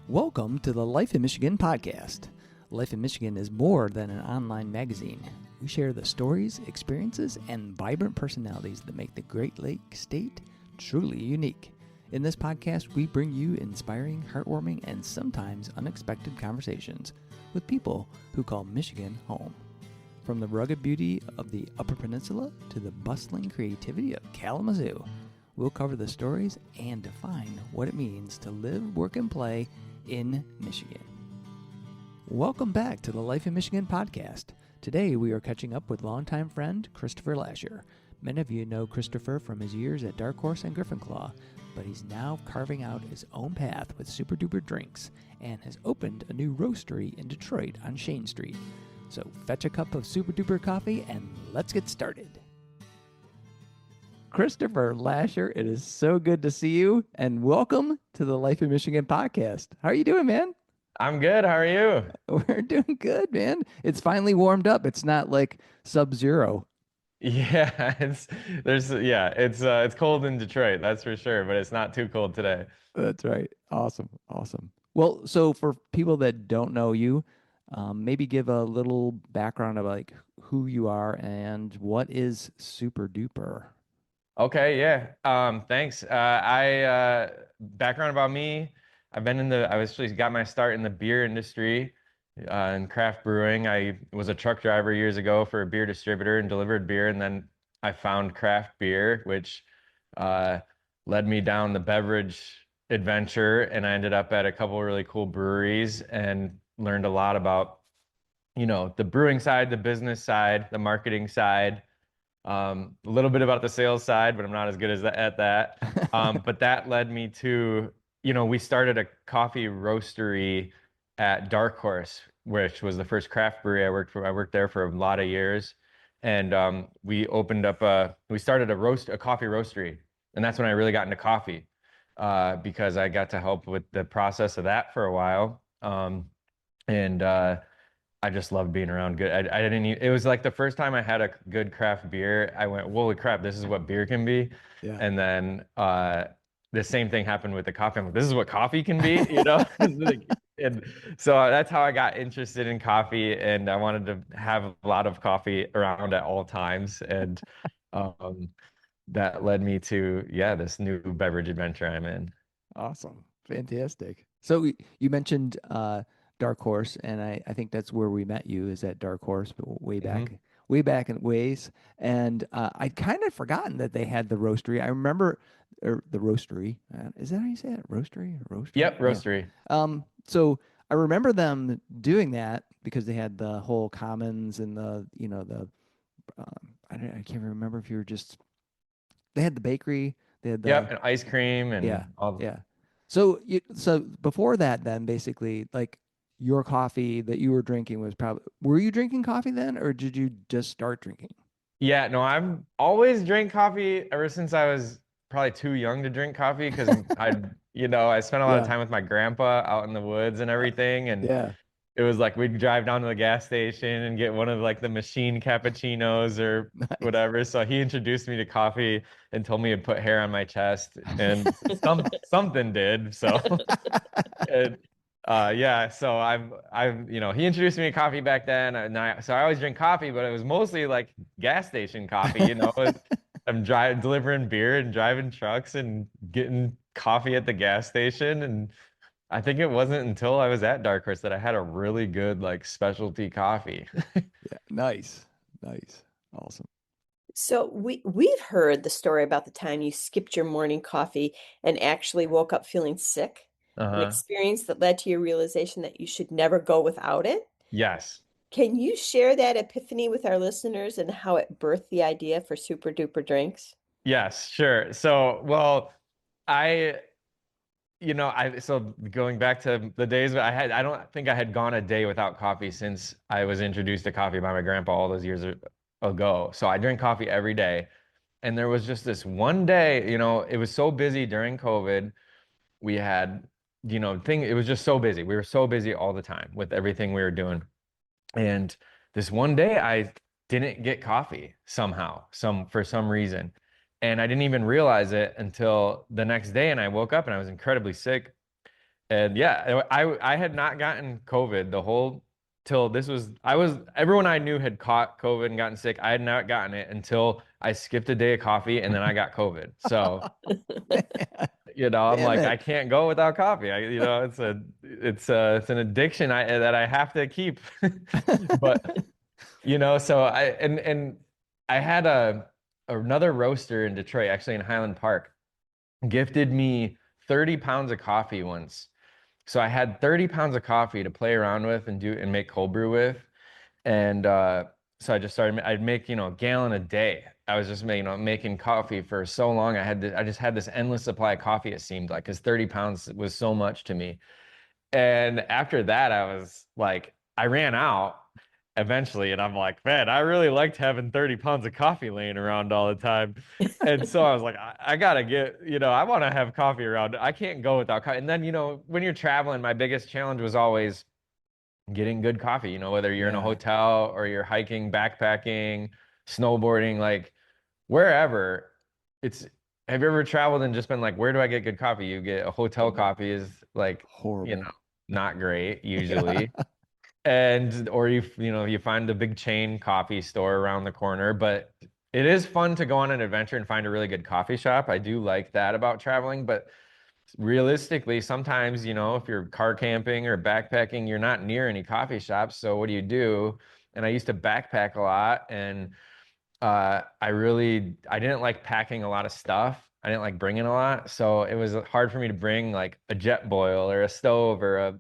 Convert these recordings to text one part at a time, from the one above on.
Welcome to the Life in Michigan podcast. Life in Michigan is more than an online magazine. We share the stories, experiences, and vibrant personalities that make the Great Lakes state truly unique. In this podcast, we bring you inspiring, heartwarming, and sometimes unexpected conversations with people who call Michigan home. From the rugged beauty of the Upper Peninsula to the bustling creativity of Kalamazoo, we'll cover the stories and define what it means to live, work, and play in Michigan. Welcome back to the Life in Michigan podcast. Today we are catching up with longtime friend Christopher Lasher. Many of you know Christopher from his years at Dark Horse and Griffin, but he's now carving out his own path with Super Duper Drinks and has opened a new roastery in Detroit on Chene Street. So fetch a cup of Super Duper coffee and let's get started. Christopher Lasher, it is so good to see you, and welcome to the Life in Michigan podcast. How are you doing, man? I'm good. How are you? We're doing good, man. It's finally warmed up. It's not like sub-zero. Yeah, it's cold in Detroit, that's for sure, but it's not too cold today. That's right. Awesome. Well, so for people that don't know you, maybe give a little background of like who you are and what is Super Duper. Okay, yeah. Thanks. I background about me. I actually got my start in the beer industry, in craft brewing. I was a truck driver years ago for a beer distributor and delivered beer, and then I found craft beer, which led me down the beverage adventure, and I ended up at a couple really cool breweries and learned a lot about, the brewing side, the business side, the marketing side. A little bit about the sales side, but I'm not as good at that. But that led me to, we started a coffee roastery at Dark Horse, which was the first craft brewery I worked for. I worked there for a lot of years, and we started a coffee roastery, and that's when I really got into coffee, because I got to help with the process of that for a while, and I just loved being around good. I didn't even, it was like the first time I had a good craft beer, I went, holy crap, this is what beer can be. Yeah. And then the same thing happened with the coffee. I'm like, this is what coffee can be, And so that's how I got interested in coffee, and I wanted to have a lot of coffee around at all times. And that led me to, this new beverage adventure I'm in. Awesome. Fantastic. So you mentioned Dark Horse, and I think that's where we met you, is at Dark Horse, but way back in ways. And I'd kind of forgotten that they had the roastery. I remember the roastery. Is that how you say it? Roastery? Roastery? Yep, roastery. Yeah. So I remember them doing that because they had the whole commons and I can't remember if you were they had the bakery. They had and ice cream and yeah. So before that, then basically like your coffee that you were drinking were you drinking coffee then, or did you just start drinking? Yeah, no, I've always drank coffee ever since I was probably too young to drink coffee, because I spent a lot of time with my grandpa out in the woods and everything, and it was like we'd drive down to the gas station and get one of like the machine cappuccinos or whatever. So he introduced me to coffee and told me to put hair on my chest, and something did. So, and, so he introduced me to coffee back then, and so I always drink coffee, but it was mostly like gas station coffee. I'm delivering beer and driving trucks and getting coffee at the gas station, and I think it wasn't until I was at Dark Horse that I had a really good like specialty coffee. Yeah, nice, awesome. So we've heard the story about the time you skipped your morning coffee and actually woke up feeling sick, an experience that led to your realization that you should never go without it. Yes. Can you share that epiphany with our listeners and how it birthed the idea for Super Duper Drinks? Yes, sure. So, well, so going back to the days I don't think I had gone a day without coffee since I was introduced to coffee by my grandpa all those years ago. So I drink coffee every day. And there was just this one day, it was so busy during COVID. We had, it was just so busy. We were so busy all the time with everything we were doing. And this one day I didn't get coffee somehow, for some reason. And I didn't even realize it until the next day. And I woke up and I was incredibly sick. And yeah, I had not gotten COVID the whole till this was everyone I knew had caught COVID and gotten sick. I had not gotten it until I skipped a day of coffee and then I got COVID. So, I'm Damn like, I it. can't go without coffee. It's an addiction that I have to keep. But, so I had another roaster in Detroit, actually in Highland Park, gifted me 30 pounds of coffee once. So I had 30 pounds of coffee to play around with and make cold brew with. And so I just started, I'd make, a gallon a day. I was just making coffee for so long. I just had this endless supply of coffee, it seemed like, because 30 pounds was so much to me. And after that, I was like, I ran out eventually. And I'm like, man, I really liked having 30 pounds of coffee laying around all the time. And so I was like, I gotta get, I want to have coffee around. I can't go without coffee. And then, when you're traveling, my biggest challenge was always getting good coffee, whether you're in a Yeah. hotel or you're hiking, backpacking, snowboarding, like wherever. It's Have you ever traveled and just been like, where do I get good coffee? You get a hotel coffee is like, you know, Horrible. not great Yeah. usually. And or you find a big chain coffee store around the corner, but it is fun to go on an adventure and find a really good coffee shop. I do like that about traveling, but realistically, sometimes, if you're car camping or backpacking, you're not near any coffee shops. So what do you do? And I used to backpack a lot, and I didn't like packing a lot of stuff. I didn't like bringing a lot. So it was hard for me to bring like a jet boil or a stove or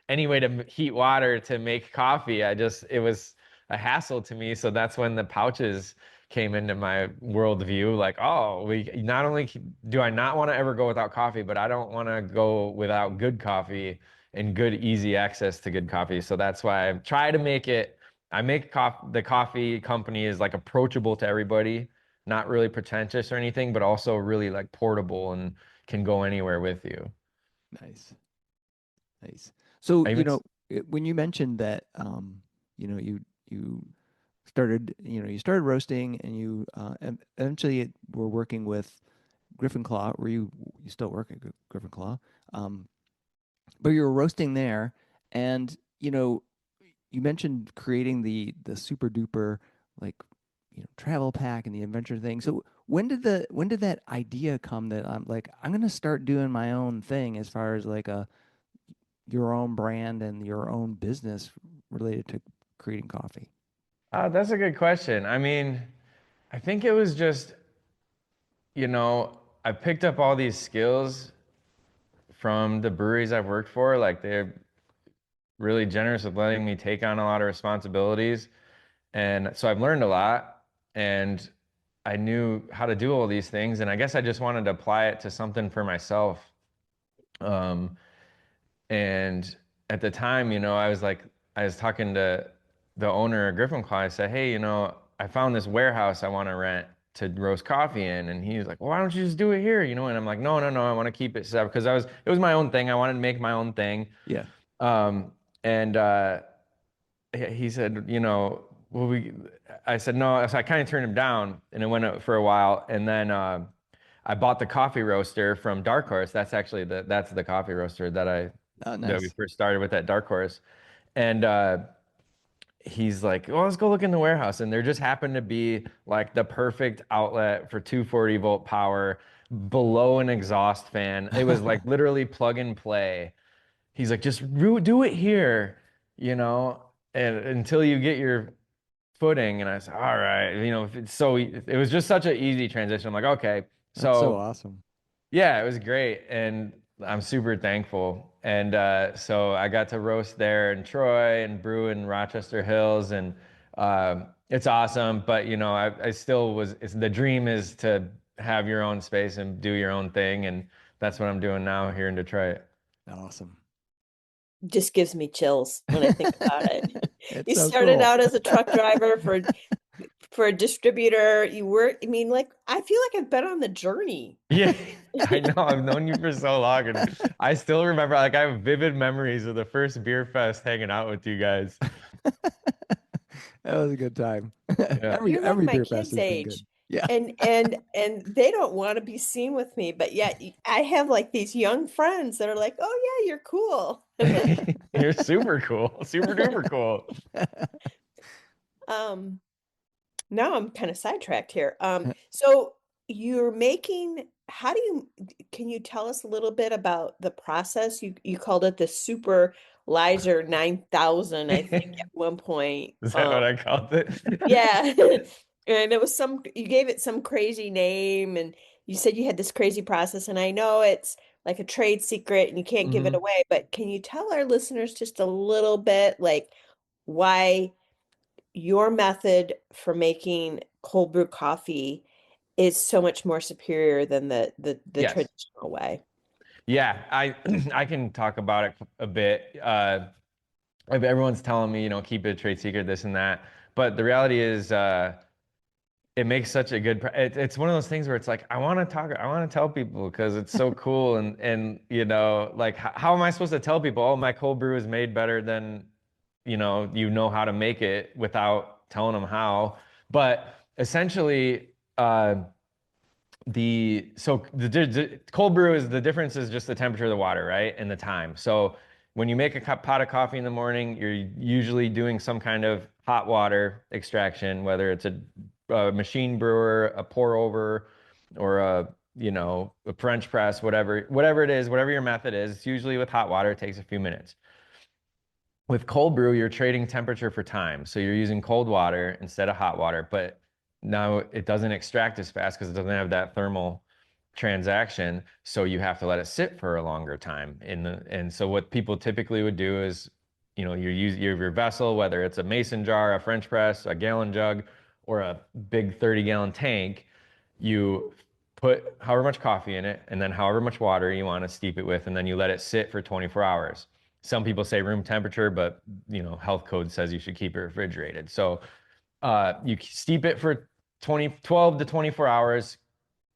any way to heat water to make coffee. It was a hassle to me. So that's when the pouches came into my worldview. Like, oh, we not only do I not want to ever go without coffee, but I don't want to go without good coffee and good, easy access to good coffee. So that's why I try to make it. I make the coffee company is like approachable to everybody, not really pretentious or anything, but also really like portable and can go anywhere with you. Nice. Nice. So, I even when you mentioned that, you started, you started roasting and you eventually were working with Griffin Claw, where you still work at Griffin Claw, um, but you were roasting there, and you mentioned creating the super duper like travel pack and the adventure thing. So when did that idea come that I'm gonna start doing my own thing as far as like your own brand and your own business related to creating coffee? That's a good question. I mean, I think it was just, I picked up all these skills from the breweries I've worked for. Like they're really generous with letting me take on a lot of responsibilities. And so I've learned a lot and I knew how to do all these things. And I guess I just wanted to apply it to something for myself. Um, and at the time, I was talking to the owner of Griffin Claw. I said, hey, I found this warehouse I want to rent to roast coffee in. And he was like, well, why don't you just do it here? And I'm like, no, no, no, I want to keep it separate because it was my own thing. I wanted to make my own thing. Yeah. And he said, well, I said, no. So I kind of turned him down and it went up for a while. And then, I bought the coffee roaster from Dark Horse. That's the coffee roaster Oh, that we nice. first started with at Dark Horse. And he's like, well, let's go look in the warehouse. And there just happened to be like the perfect outlet for 240-volt power below an exhaust fan. It was like literally plug and play. He's like, just do it here, and until you get your footing. And I said, all right, it was just such an easy transition. I'm like, okay. That's so So awesome. yeah, it was great. And I'm super thankful. And so I got to roast there in Troy and brew in Rochester Hills. And it's awesome. But, I still the dream is to have your own space and do your own thing. And that's what I'm doing now here in Detroit. Awesome. Just gives me chills when I think about it. It's You so started cool. out as a truck driver for a distributor. I mean, like, I feel like I've been on the journey. Yeah, I know. I've known you for so long, and I still remember. Like, I have vivid memories of the first beer fest hanging out with you guys. That was a good time. Yeah. You're like Every my beer fest kids' has been good. age. Yeah. And they don't want to be seen with me, but yet I have like these young friends that are like, "Oh yeah, you're cool." You're super cool, super duper cool. Um, Now I'm kind of sidetracked here. So you're making, can you tell us a little bit about the process? You called it the Super Lasher 9000, I think, at one point. Is that what I called it? Yeah. And it was you gave it some crazy name, and you said you had this crazy process, and I know it's like a trade secret and you can't give it Mhm. away, but can you tell our listeners just a little bit like why your method for making cold brew coffee is so much more superior than the Yes. traditional way? Yeah, I I can talk about it a bit. Everyone's telling me, keep it a trade secret, this and that. But the reality is, it makes such a good. It's one of those things where it's like I want to tell people because it's so cool, and like how am I supposed to tell people? Oh, my cold brew is made better than, you know how to make it without telling them how. But essentially, the cold brew is the difference is just the temperature of the water, right? And the time. So when you make a pot of coffee in the morning, you're usually doing some kind of hot water extraction, whether it's a machine brewer, a pour over, or a French press, whatever it is, whatever your method is. It's usually with hot water. It takes a few minutes. With cold brew, you're trading temperature for time. So you're using cold water instead of hot water, but now it doesn't extract as fast because it doesn't have that thermal transaction. So you have to let it sit for a longer time. And so what people typically would do is, you have your vessel, whether it's a mason jar, a French press, a gallon jug, or a big 30-gallon tank, you put however much coffee in it and then however much water you want to steep it with, and then you let it sit for 24 hours. Some people say room temperature, but health code says you should keep it refrigerated. So you steep it for 12 to 24 hours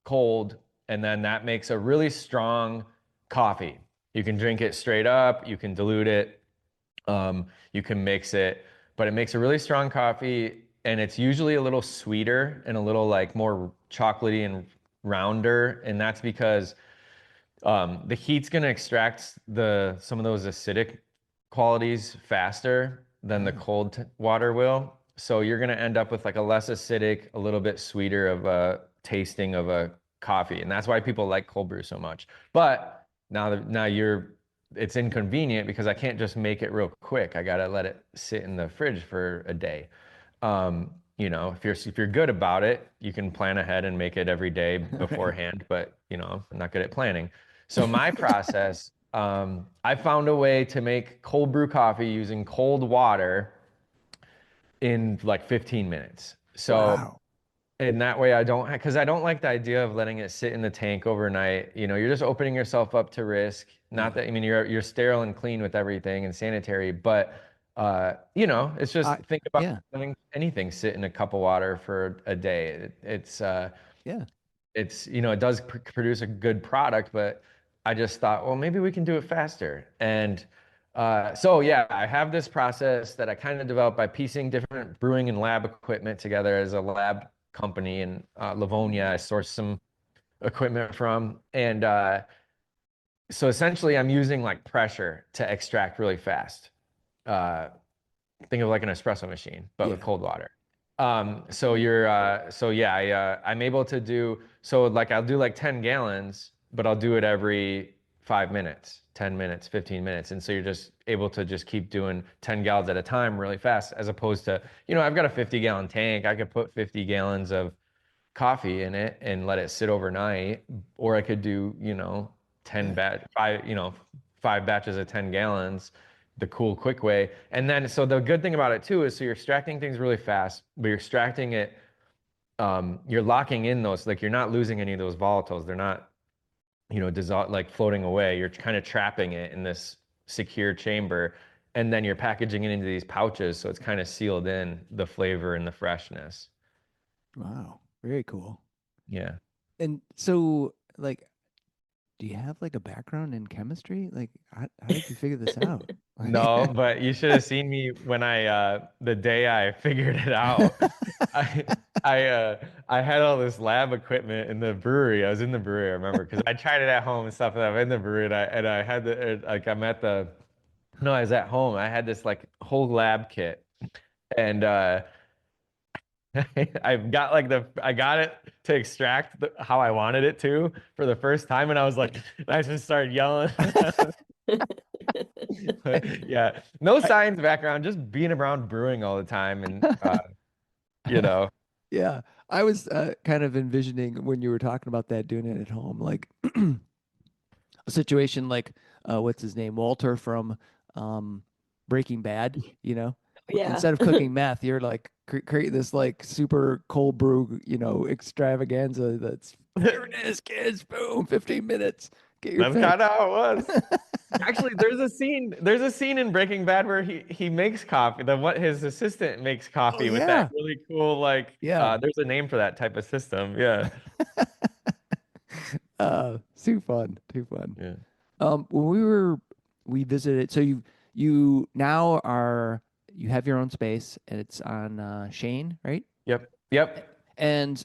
cold, and then that makes a really strong coffee. You can drink it straight up, you can dilute it, you can mix it, but it makes a really strong coffee, and it's usually a little sweeter and a little like more chocolatey and rounder, and that's because the heat's going to extract some of those acidic qualities faster than the cold water will. So you're going to end up with like a less acidic, a little bit sweeter of a tasting of a coffee, and that's why people like cold brew so much. But now it's inconvenient because I can't just make it real quick. I got to let it sit in the fridge for a day. If you're good about it, you can plan ahead and make it every day beforehand, but I'm not good at planning. So my process, I found a way to make cold brew coffee using cold water in like 15 minutes. So Wow. and that way because I don't like the idea of letting it sit in the tank overnight. You're just opening yourself up to risk. Not that, I mean, you're sterile and clean with everything and sanitary, but it's just think about Yeah. letting anything sit in a cup of water for a day. Yeah. It does produce a good product, but I just thought, well, maybe we can do it faster. And so yeah, I have this process that I kind of developed by piecing different brewing and lab equipment together as a lab company in Livonia. I sourced some equipment from, and so essentially, I'm using like pressure to extract really fast. Uh, think of like an espresso machine, but with Yeah. cold water. So yeah, I'm able to do, so like I'll do like 10 gallons, but I'll do it every 5 minutes, 10 minutes, 15 minutes. And so you're just able to just keep doing 10 gallons at a time really fast, as opposed to, I've got a 50-gallon tank. I could put 50 gallons of coffee in it and let it sit overnight, or I could do, 10 Yeah. batch, five batches of 10 gallons, the cool, quick way. And then, so the good thing about it too is, so you're extracting things really fast, but you're extracting it, you're locking in those, like you're not losing any of those volatiles. They're not, like floating away. You're kind of trapping it in this secure chamber, and then you're packaging it into these pouches, so it's kind of sealed in the flavor and the freshness. Wow. Very cool. Yeah. And so, like, do you have like a background in chemistry? Like, how did you figure this out? No, but you should have seen me when the day I figured it out. I I had all this lab equipment in the brewery. I was in the brewery, I remember, because I tried it at home and stuff, and I'm in the brewery, and I had like I'm at the no, I was at home. I had this like whole lab kit, and I got it to extract how I wanted it to for the first time, and I was like, I just started yelling. But yeah, no science background, just being around brewing all the time, and you know, Yeah, I was kind of envisioning when you were talking about that, doing it at home, like a situation like what's his name, Walter from Breaking Bad. Yeah. Instead of cooking meth, you're like create this like super cold brew, extravaganza. That's there it is, kids. Boom, 15 minutes. Get your that's fix. kind of how it was. Actually, there's a scene in Breaking Bad where he makes coffee. What his assistant makes Oh coffee with that yeah, really cool like yeah. there's a name for that type of system. Yeah. Too fun, too fun. Yeah. When we visited, so you now you have your own space, and it's on Chene, right? Yep. Yep. And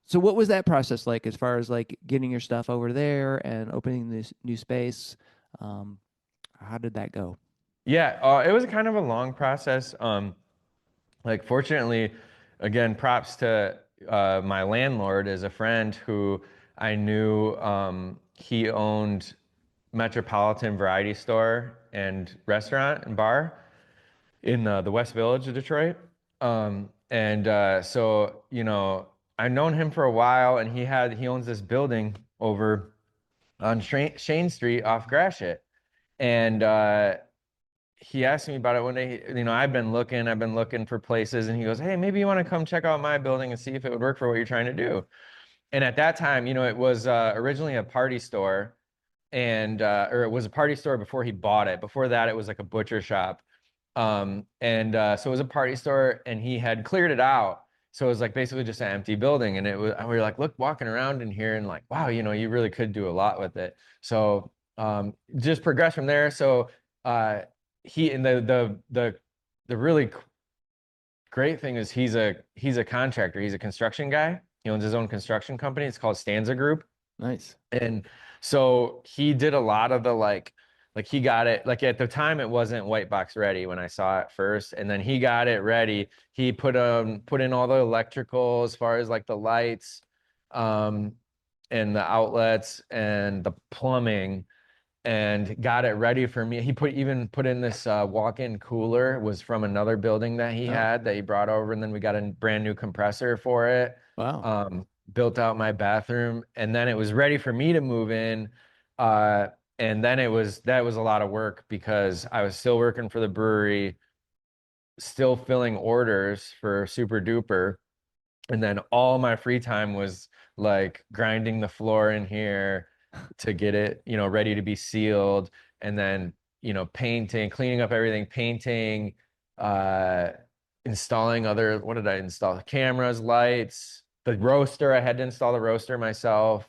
so what was that process like as far as like getting your stuff over there and opening this new space? Um, how did that go? Yeah, it was kind of a long process. Like fortunately, again, props to my landlord as a friend who I knew. He owned Metropolitan Variety Store and restaurant and bar in the West Village of Detroit. And so, I've known him for a while, and he owns this building over on Chene Street off Gratiot. And he asked me about it one day. I've been looking for places, and he goes, "Hey, maybe you want to come check out my building and see if it would work for what you're trying to do." And at that time, it was originally a party store, and or it was a party store before he bought it. Before that, it was like a butcher shop. And so it was a party store, and he had cleared it out. So it was like basically just an empty building, and we were like, look, walking around in here, and like, wow, you really could do a lot with it. So just progress from there. So he and the really great thing is he's a contractor. He's a construction guy. He owns his own construction company. It's called Stanza Group. Nice. And so he did a lot of the like he got it, like at the time it wasn't white box ready when I saw it first. And then he got it ready. He put in all the electrical as far as like the lights, and the outlets and the plumbing, and got it ready for me. He even put in this walk-in cooler, was from another building that he had that he brought over, and then we got a brand new compressor for it. Wow. Built out my bathroom, and then it was ready for me to move in. And then that was a lot of work because I was still working for the brewery, still filling orders for Super Duper. And then all my free time was like grinding the floor in here to get it, ready to be sealed. And then, painting, cleaning up everything, painting, installing what did I install? Cameras, lights, the roaster. I had to install the roaster myself,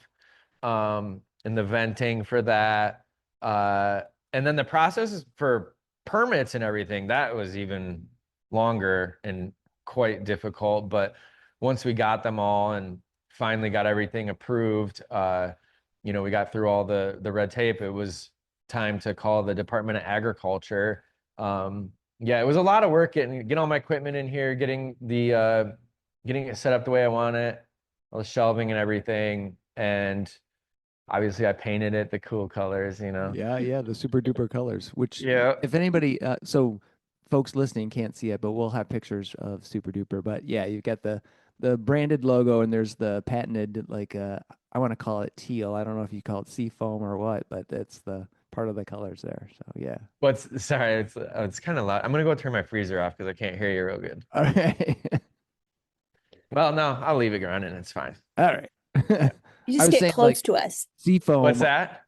and the venting for that. And then the process for permits and everything, that was even longer and quite difficult. But once we got them all and finally got everything approved, we got through all the red tape. It was time to call the Department of Agriculture. Yeah, it was a lot of work getting all my equipment in here, getting it set up the way I want it, all the shelving and everything. And obviously I painted it the cool colors. Yeah, the super duper colors, which Yeah. if anybody, so folks listening can't see it, but we'll have pictures of super duper. But yeah, you've got the branded logo, and there's the patented, like, I want to call it teal. I don't know if you call it sea foam or what, but that's the part of the colors there. So yeah. Sorry, it's kind of loud. I'm gonna go turn my freezer off because I can't hear you real good. All right. Well, no, I'll leave it running. It's fine. All right. Yeah. You I just was get saying, close like, to us. sea foam. What's that?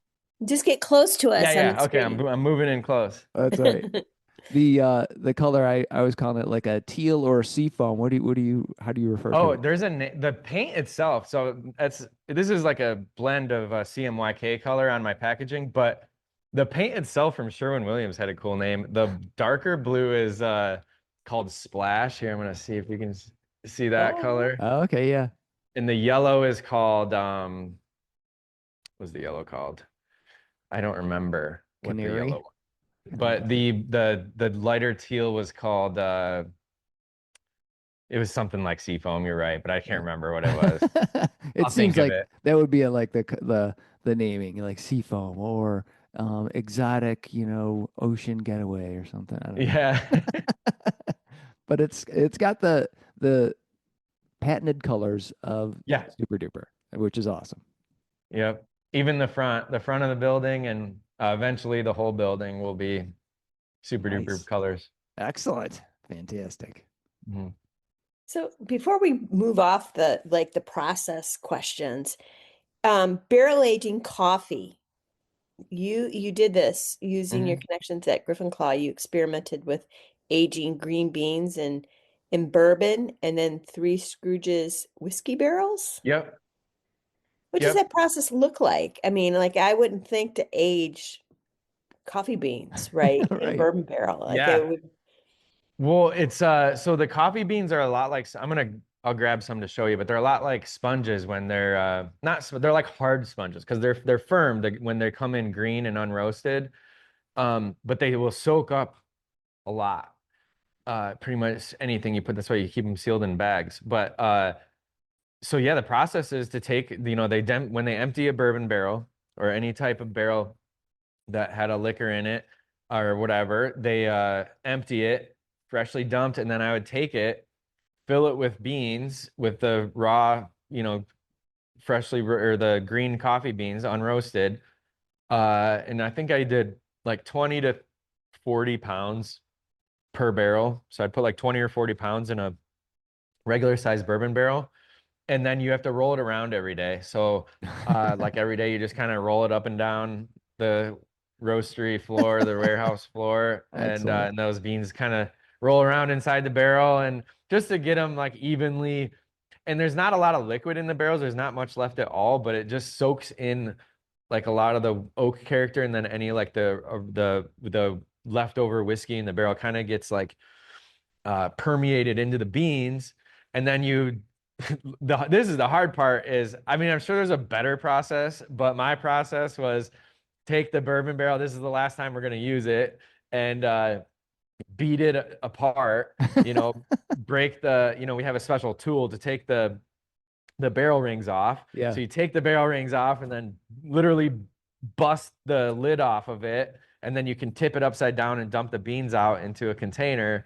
Just get close to us on Yeah. the Okay, screen. I'm moving in close. That's right. The color I was calling it like a teal or a sea foam. How do you refer to Oh, it? there's the paint itself. So this is like a blend of CMYK color on my packaging, but The paint itself from Sherwin-Williams had a cool name. The darker blue is called Splash. Here, I'm gonna see if you can see that Oh, color. Oh, okay, yeah. And the yellow is called what's the yellow called? I don't remember what the Canary. yellow was. But the lighter teal was called it was something like Seafoam, you're right, but I can't remember what it was. It I'll think seems of like it. that would be like the naming, like Seafoam or exotic, ocean getaway or something. I don't know. Yeah. But it's got the patented colors of Yeah. Super Duper, which is awesome. Yep. Even the front of the building, and eventually the whole building will be super duper Nice. colors. Excellent. Fantastic. Mhm. so before we move off the process questions, barrel aging coffee. You did this using your Mhm. connections at Griffin. You experimented with aging green beans in bourbon and then Three Scrooges whiskey barrels. Yep. What does Yep. that process look like? I mean, like I wouldn't think to age coffee beans, right, in a Right. bourbon barrel. Like it Yeah. would. Well, it's so the coffee beans are a lot like I'll grab some to show you, but they're a lot like sponges when they're not they're like hard sponges because they're firm when they come in green and unroasted. But they will soak up a lot. Pretty much anything you put this way, you keep them sealed in bags. But so yeah, the process is to take, when they empty a bourbon barrel or any type of barrel that had a liquor in it or whatever, they empty it, freshly dumped, and then I would take it, fill it with beans, with the raw, or the green coffee beans, unroasted. And I think I did like 20 to 40 pounds per barrel. So I'd put like 20 or 40 pounds in a regular size bourbon barrel. And then you have to roll it around every day. So like every day you just kind of roll it up and down the roastery floor, the warehouse floor, Excellent. and those beans kind of roll around inside the barrel, and just to get them like evenly. And there's not a lot of liquid in the barrels. There's not much left at all, but it just soaks in like a lot of the oak character, and then any like the leftover whiskey in the barrel kind of gets like permeated into the beans. And then this is the hard part is, I mean, I'm sure there's a better process, but my process was take the bourbon barrel. This is the last time we're going to use it, and beat it apart, break we have a special tool to take the barrel rings off. Yeah. So you take the barrel rings off and then literally bust the lid off of it. And then you can tip it upside down and dump the beans out into a container.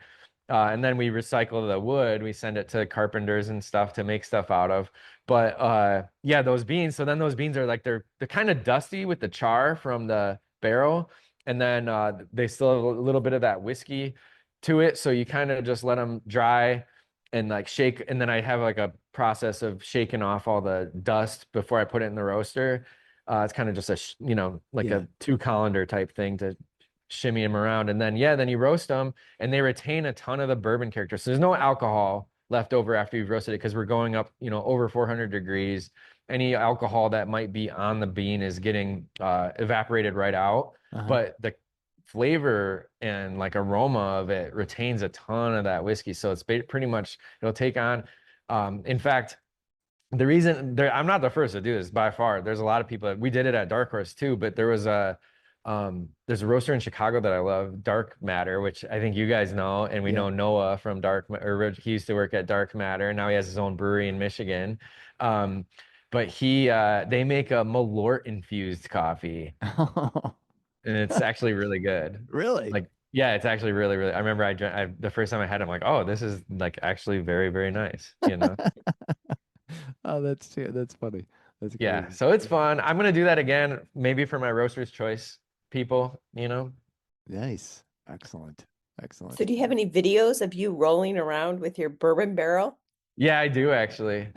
And then we recycle the wood. We send it to carpenters and stuff to make stuff out of. But yeah, those beans. So then those beans are like, they're kind of dusty with the char from the barrel. And then they still have a little bit of that whiskey to it. So you kind of just let them dry and like shake. And then I have like a process of shaking off all the dust before I put it in the roaster. It's kind of just like Yeah. a 2 colander type thing to shimmy them around. And then, yeah, then you roast them and they retain a ton of the bourbon character. So there's no alcohol left over after you've roasted it because we're going up, over 400 degrees. Any alcohol that might be on the bean is getting evaporated right out. Uh-huh. But the flavor and like aroma of it retains a ton of that whiskey. So it's pretty much, it'll take on, in fact, the reason I'm not the first to do this by far. There's a lot of people we did it at Dark Horse too, but there's a roaster in Chicago that I love, Dark Matter, which I think you guys know, and we Yeah. know Noah from he used to work at Dark Matter. Now he has his own brewery in Michigan. But they make a Malort infused coffee, and it's actually really good. Really? Like, yeah, it's actually really, really. I remember the first time I had it, I'm like, oh, this is like actually very, very nice, Oh, that's funny. That's Yeah, crazy. so it's fun. I'm gonna do that again, maybe for my Roaster's Choice people, Nice. Excellent. So Excellent. do you have any videos of you rolling around with your bourbon barrel? Yeah, I do actually.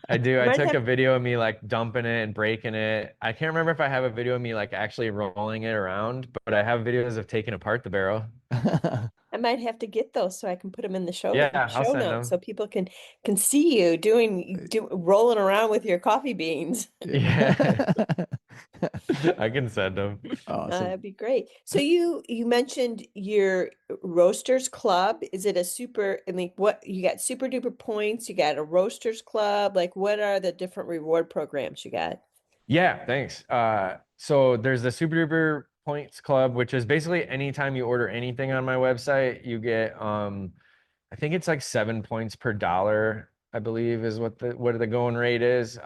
I do. I Might took have a video of me like dumping it and breaking it. I can't remember if I have a video of me like actually rolling it around, but I have videos of taking apart the barrel. I might have to get those so I can put them in the Yeah, I'll show send notes so them. people can see you rolling around with your coffee beans. Yeah. I can send them. Awesome. That'd be great. So you mentioned your Roasters Club. Is it a super, I mean, what you got super duper points, you got a Roasters Club, like what are the different reward programs you got? Yeah, thanks. So there's the Super Duper Points Club, which is basically anytime you order anything on my website, you get I think it's like 7 points per dollar, I believe is what the going rate is.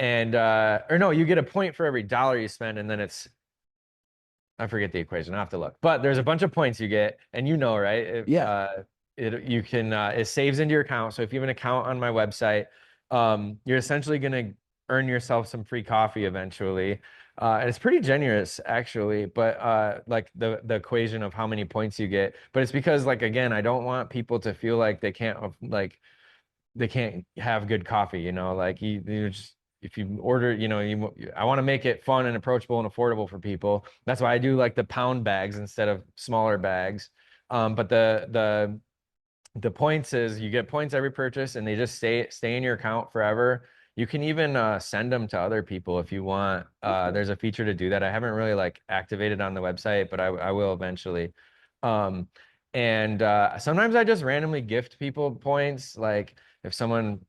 And or no, you get a point for every dollar you spend, and then I forget the equation. I have to look. But there's a bunch of points you get, and right? Yeah. It saves into your account. So if you have an account on my website, you're essentially gonna earn yourself some free coffee eventually. And it's pretty generous actually, but like the equation of how many points you get. But it's because like again, I don't want people to feel like they can't have good coffee, like you just if you order, I want to make it fun and approachable and affordable for people. That's why I do like the pound bags instead of smaller bags. But the points is you get points every purchase and they just stay in your account forever. You can even send them to other people if you want. There's a feature to do that. I haven't really like activated on the website, but I will eventually. Um, and sometimes I just randomly gift people points. Like if someone,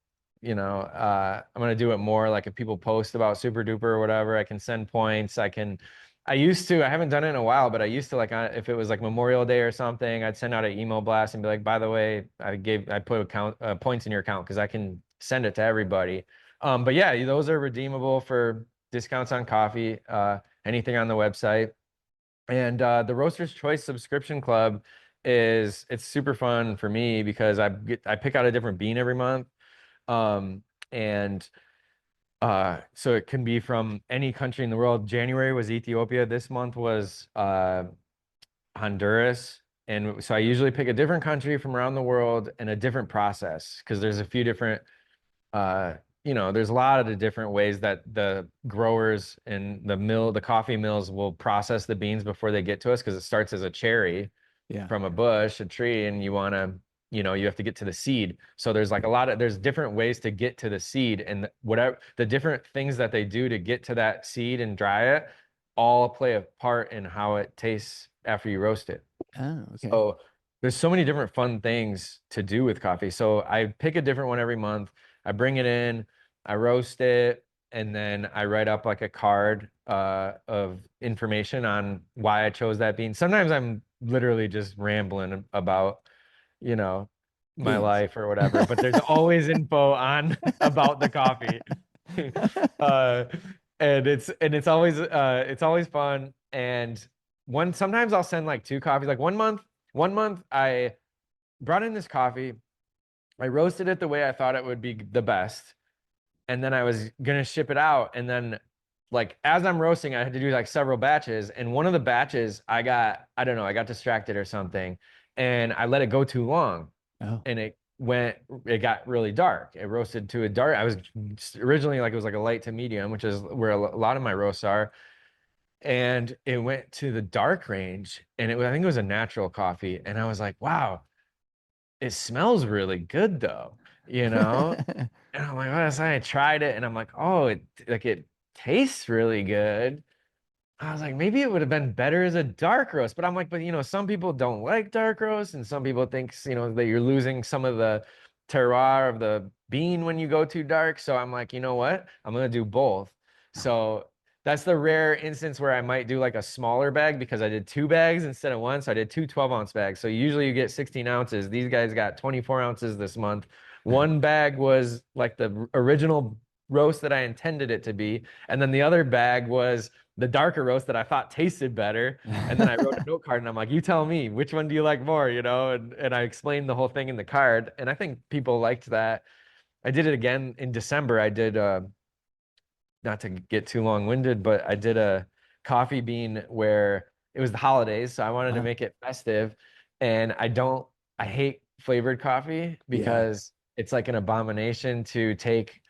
I'm gonna do it more. Like if people post about Super Duper or whatever, I can send points. I haven't done it in a while, but I used to if it was like Memorial Day or something, I'd send out an email blast and be like, by the way, I put points in your account because I can send it to everybody. But yeah, those are redeemable for discounts on coffee, anything on the website. And the Roaster's Choice subscription club it's super fun for me because I pick out a different bean every month. And so it can be from any country in the world. January was Ethiopia. This month was Honduras. And so I usually pick a different country from around the world and a different process because there's a few different, there's a lot of the different ways that the growers and the coffee mills will process the beans before they get to us because it starts as a cherry from a bush, a tree, and you have to get to the seed. So there's like there's different ways to get to the seed and whatever the different things that they do to get to that seed and dry it all play a part in how it tastes after you roast it. Oh, okay. So there's so many different fun things to do with coffee. So I pick a different one every month. I bring it in, I roast it, and then I write up like a card of information on why I chose that bean. Sometimes I'm literally just rambling about, my Beans. life or whatever, but there's always info on about the coffee. uh, and it's always fun. And sometimes I'll send like two coffees. Like one month I brought in this coffee. I roasted it the way I thought it would be the best. And then I was gonna ship it out. And then like as I'm roasting, I had to do like several batches. And one of the batches I don't know, I got distracted or something. And I let it go too long. Oh. And it got really dark. It roasted to a dark. I was originally like, it was like a light to medium, which is where a lot of my roasts are. And it went to the dark range and I think it was a natural coffee. And I was like, wow, it smells really good though, And I'm like, oh, so I tried it and I'm like, oh, it tastes really good. I was like, maybe it would have been better as a dark roast, but I'm like, but some people don't like dark roast, and some people think, that you're losing some of the terroir of the bean when you go too dark. So I'm like, you know what? I'm gonna do both. So that's the rare instance where I might do like a smaller bag because I did two bags instead of one. So I did two 12-ounce bags. So usually you get 16 ounces. These guys got 24 ounces this month. One bag was like the original roast that I intended it to be, and then the other bag was the darker roast that I thought tasted better. And then I wrote a note card and I'm like, you tell me, which one do you like more? And I explained the whole thing in the card. And I think people liked that. I did it again in December. I did, not to get too long-winded, but I did a coffee bean where it was the holidays. So I wanted to make it festive. And I hate flavored coffee because it's like an abomination to take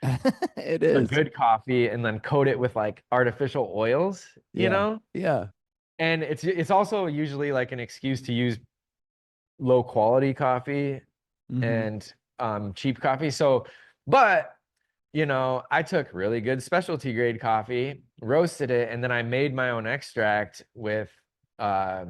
It a is. good coffee and then coat it with like artificial oils, Yeah. And it's also usually like an excuse to use low quality coffee and cheap coffee. So, but I took really good specialty grade coffee roasted it, and then I made my own extract with I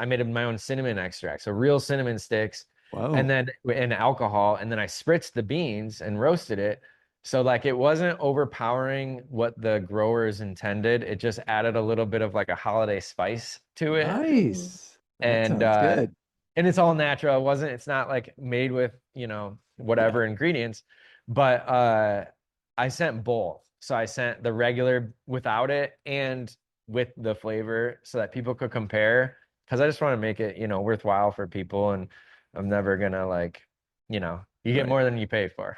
made my own cinnamon extract, so real cinnamon sticks, and Whoa. then and alcohol, and then I spritzed the beans and roasted it. So like it wasn't overpowering what the growers intended. It just added a little bit of like a holiday spice to it. Mm. Nice. That And sounds good. it's all natural. It's not like made with, Yeah. whatever ingredients. But I sent both. So I sent the regular without it and with the flavor so that people could compare. Because I just want to make it, worthwhile for people. And I'm never gonna like, you get Right. more than you pay for.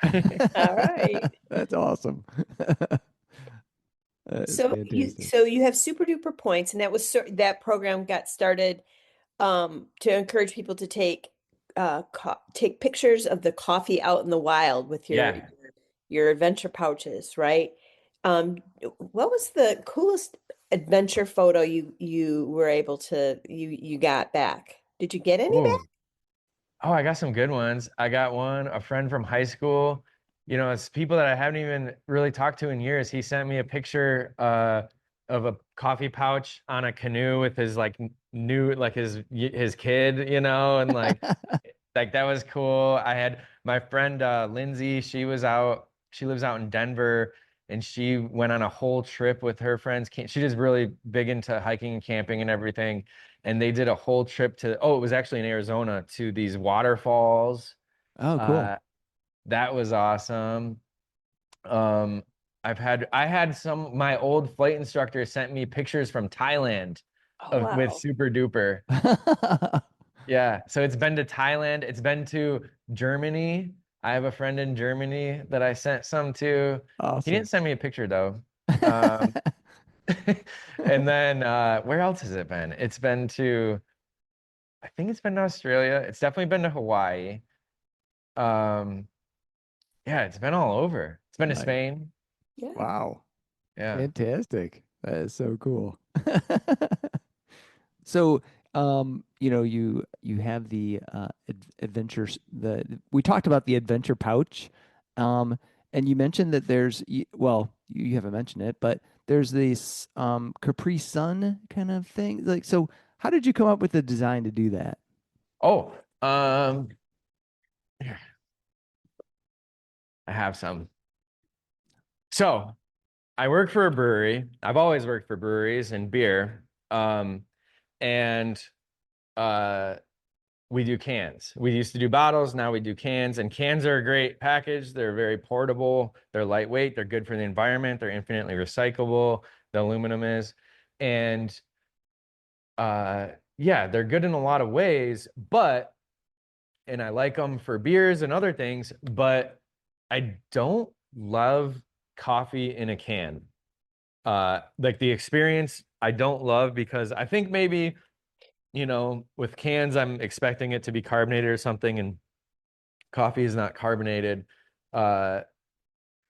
All right. That's awesome. That is So fantastic. you have Super Duper Points, and that program got started to encourage people to take pictures of the coffee out in the wild with Yeah. your adventure pouches, right? What was the coolest adventure photo you were able to you got back? Did you get any Oh, back? Oh, I got some good ones. I got a friend from high school. It's people that I haven't even really talked to in years. He sent me a picture of a coffee pouch on a canoe with his like new like his kid, and like that was cool. I had my friend Lindsay, she lives out in Denver, and she went on a whole trip with her friends. She just really big into hiking and camping and everything, and they did a whole trip it was actually in Arizona, to these waterfalls. Oh, cool. Uh, that was awesome. Um, I had my old flight instructor sent me pictures from Thailand Oh, with wow. Super Duper. Yeah, so it's been to Thailand, it's been to Germany. I have a friend in Germany that I sent some to. He Awesome. didn't send me a picture though. Um, and then where else has it been? I think it's been to Australia. It's definitely been to Hawaii. Um, yeah, it's been all over. It's been to Nice. Spain. Yeah. Wow. Yeah. Fantastic. That is so cool. So, you have the adventures. We talked about the adventure pouch, um, and you mentioned that well, you haven't mentioned it, but there's this Capri Sun kind of thing. Like, so how did you come up with the design to do that? Oh, here, I have some. So I work for a brewery. I've always worked for breweries and beer. And uh, we do cans. We used to do bottles. Now we do cans, and cans are a great package. They're very portable. They're lightweight. They're good for the environment. They're infinitely recyclable. The aluminum is, and yeah, they're good in a lot of ways. And I like them for beers and other things. But I don't love coffee in a can. Like the experience, I don't love, because I think maybe with cans, I'm expecting it to be carbonated or something, and coffee is not carbonated. Uh,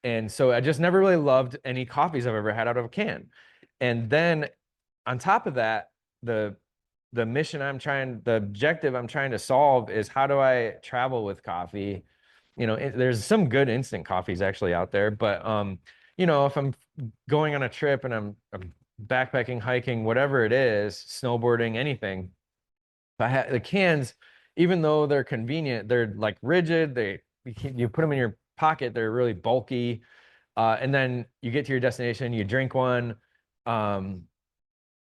and so I just never really loved any coffees I've ever had out of a can. And then on top of that, the the objective I'm trying to solve is, how do I travel with coffee? There's some good instant coffees actually out there, but if I'm going on a trip and I'm backpacking, hiking, whatever it is, snowboarding, anything, the cans, even though they're convenient, they're like rigid. You put them in your pocket, they're really bulky. And then you get to your destination, you drink one. Um,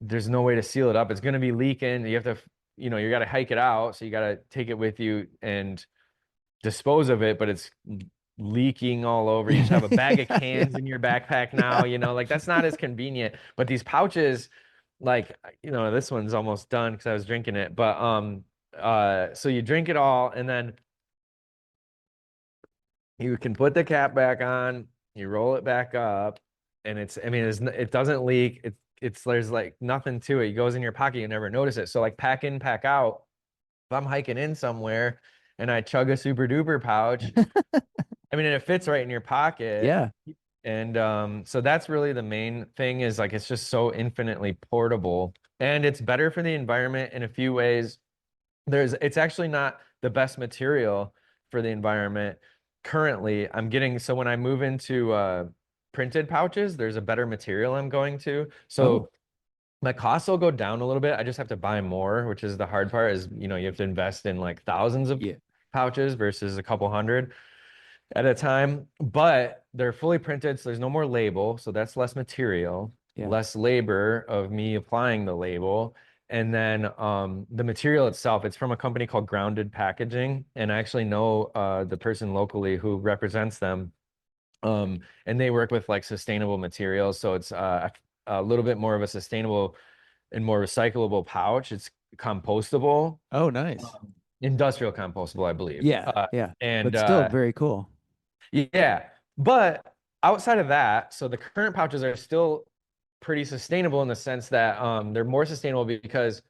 there's no way to seal it up. It's going to be leaking. You have to, you got to hike it out. So you got to take it with you and dispose of it, but it's leaking all over. You just have a bag of Yeah. cans in your backpack now, like that's not as convenient. But these pouches, like, this one's almost done because I was drinking it. But so you drink it all, and then you can put the cap back on, you roll it back up, and it doesn't leak. There's like nothing to it. It goes in your pocket, you never notice it. So like pack in, pack out. If I'm hiking in somewhere and I chug a super duper pouch, it fits right in your pocket. Yeah. And so that's really the main thing, is like it's just so infinitely portable, and it's better for the environment in a few ways. It's actually not the best material for the environment currently. So when I move into printed pouches. There's a better material I'm going to. So Oh, my costs will go down a little bit. I just have to buy more, which is the hard part is, you know, you have to invest in like thousands of yeah, pouches versus a couple hundred at a time, but they're fully printed, so there's no more label, so that's less material, yeah. less labor of me applying the label. And then the material itself, it's from a company called Grounded Packaging, and I actually know the person locally who represents them. And they work with like sustainable materials, so it's a little bit more of a sustainable and more recyclable pouch. It's compostable, Oh, nice. industrial compostable, I believe. Yeah, yeah. And But still very cool. Yeah, but outside of that, so the current pouches are still pretty sustainable in the sense that they're more sustainable because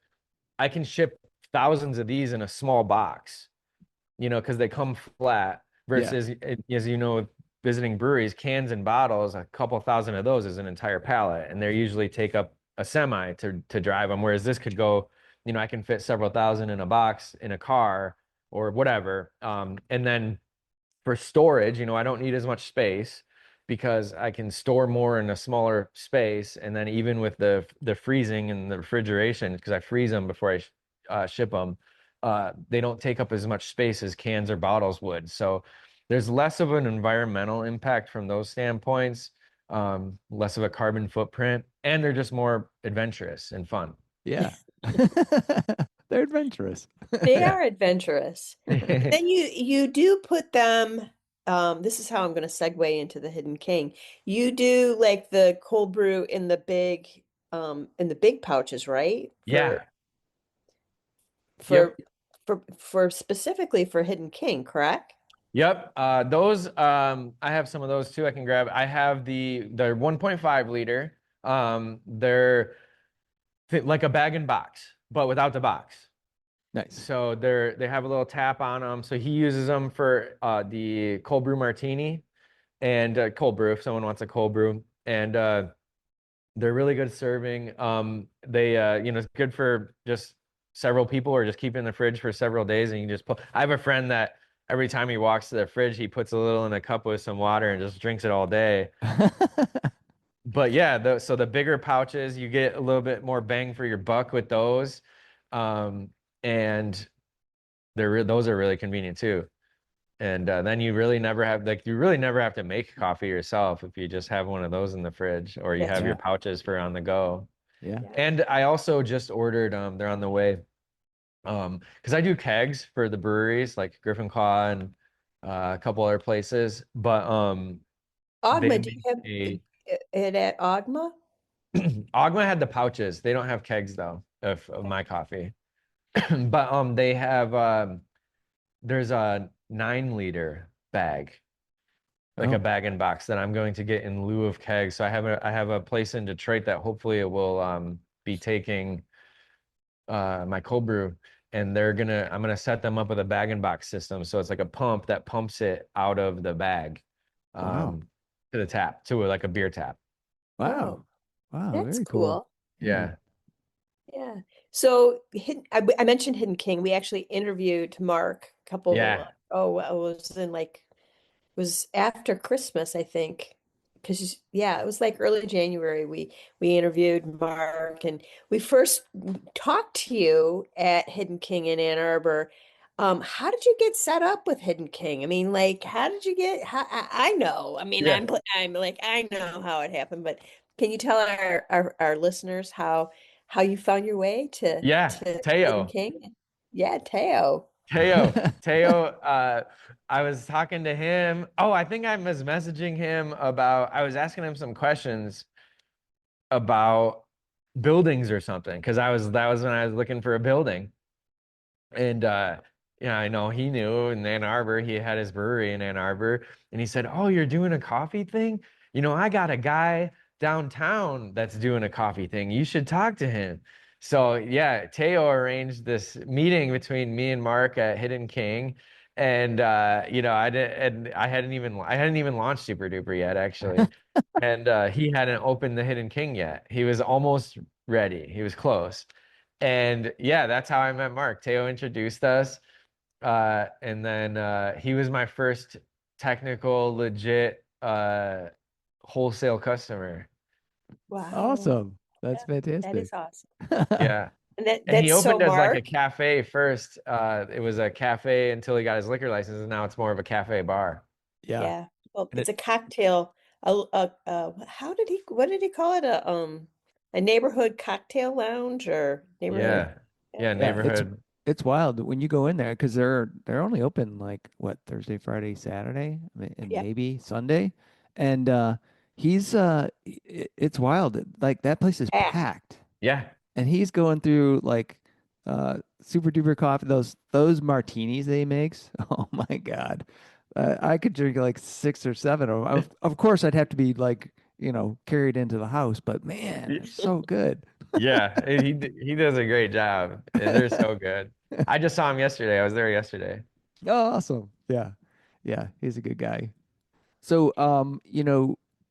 I can ship thousands of these in a small box, you know, because they come flat Yeah. versus, as you know, visiting breweries, cans and bottles, a couple thousand of those is an entire pallet, and they usually take up a semi to drive them. Whereas this could go, you know, I can fit several thousand in a box in a car or whatever. And then for storage, you know, I don't need as much space because I can store more in a smaller space. And then even with the freezing and the refrigeration, because I freeze them before I ship them, they don't take up as much space as cans or bottles would. So there's less of an environmental impact from those standpoints, less of a carbon footprint, and they're just more adventurous and fun. Yeah. They're adventurous. They Yeah. are adventurous. But then you do put them, this is how I'm going to segue into the Hidden King. You do like the cold brew in the big pouches, right? Yeah. For Yep. for specifically for Hidden King, correct? Yep. Those I have some of those too I can grab. I have the 1.5 liter. They're like a bag and box, but without the box. Nice. So they have a little tap on them. So he uses them for the cold brew martini and cold brew if someone wants a cold brew. And they're really good serving. They you know, it's good for just several people or just keep in the fridge for several days and you can just pull. I have a friend that every time he walks to the fridge, he puts a little in a cup with some water and just drinks it all day. But yeah, so the bigger pouches, you get a little bit more bang for your buck with those. Um, and those are really convenient too. And then you really never have to make coffee yourself if you just have one of those in the fridge or you That's have your Yeah. pouches for on the go. Yeah. yeah. And I also just ordered they're on the way. Because I do kegs for the breweries like Griffin and a couple other places, but they Ogma, do you make have a it at Ogma? Ogma had the pouches. They don't have kegs though of my coffee. But they have there's a 9 liter bag, like a Oh, bag and box that I'm going to get in lieu of kegs. So I have a place in Detroit that hopefully it will be taking my cold brew, and I'm gonna set them up with a bag and box system. So it's like a pump that pumps it out of the bag wow. um to the tap, to like a beer tap. Wow. Oh, Wow. that's Very cool. cool. Yeah. Yeah. Yeah. So I mentioned Hidden King. We actually interviewed Mark a couple, Yeah. oh, well, it was in like, it was after Christmas, I think. Because yeah, it was like early January. We interviewed Mark and we first talked to you at Hidden King in Ann Arbor. How did you get set up with Hidden King? I mean, like, how did you get? I know. I mean, Yeah. I'm like I know how it happened, but can you tell our listeners how you found your way Yeah. to Hidden Teo. King? Yeah, Teo. Teo, I was talking to him. Oh, I think I was messaging him I was asking him some questions about buildings or something because that was when I was looking for a building. And yeah, I know he knew in Ann Arbor, he had his brewery in Ann Arbor, and he said, "Oh, you're doing a coffee thing? You know, I got a guy downtown that's doing a coffee thing. You should talk to him." So yeah, Teo arranged this meeting between me and Mark at Hidden King. And you know, I hadn't even launched Super Duper yet, actually. And he hadn't opened the Hidden King yet. He was almost ready. He was close. And yeah, that's how I met Mark. Teo introduced us. And then he was my first technical, legit wholesale customer. Wow. Awesome. That's Yeah, that fantastic. is awesome. Yeah. And And he that's so opened as like a Mark. cafe first. It was a cafe until he got his liquor license, and now it's more of a cafe bar. Yeah. Yeah. Well, And it's it, a cocktail. What did he call it? A neighborhood cocktail lounge or neighborhood. Yeah. Yeah. Yeah, yeah, neighborhood. it's wild when you go in there because they're only open like what Thursday, Friday, Saturday, and Yeah. maybe Sunday, and it's wild. Like that place is Packed. packed, Yeah. and he's going through like super duper coffee. Those martinis that he makes. Oh my God, I could drink like six or seven of them. Of course, I'd have to be like carried into the house, but man, they're so good. Yeah, he does a great job. They're so good. I just saw him yesterday. I was there yesterday. Oh, awesome. Yeah. Yeah, he's a good guy. So,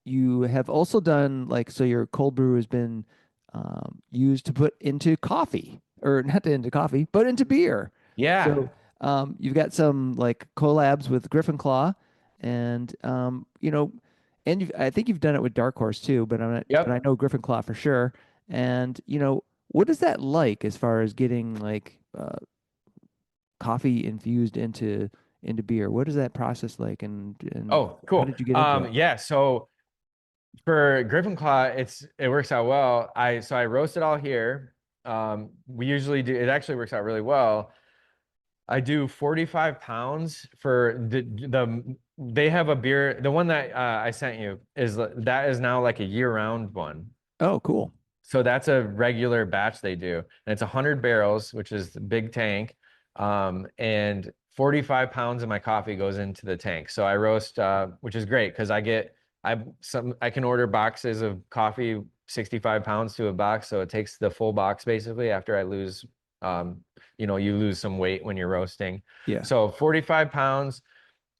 you have also done like so your cold brew has been used to put into coffee, or not into coffee, but into beer. Yeah. So, you've got some like collabs with Griffin Claw, and I think you've done it with Dark Horse too, but but I Yep. know Griffin Claw for sure. And what is that like as far as getting like coffee infused into beer? What is that process like, and Oh, how cool. did you get into it? Yeah, so for Griffin Claw, it works out well. I roast it all here. We usually do, it actually works out really well. I do 45 pounds for they have a beer. The one that I sent you that is now like a year-round one. Oh, cool. So that's a regular batch they do. And it's 100 barrels, which is the big tank. And 45 pounds of my coffee goes into the tank. So I roast, which is great because I can order boxes of coffee, 65 pounds to a box. So it takes the full box basically after I lose, you lose some weight when you're roasting. Yeah. So 45 pounds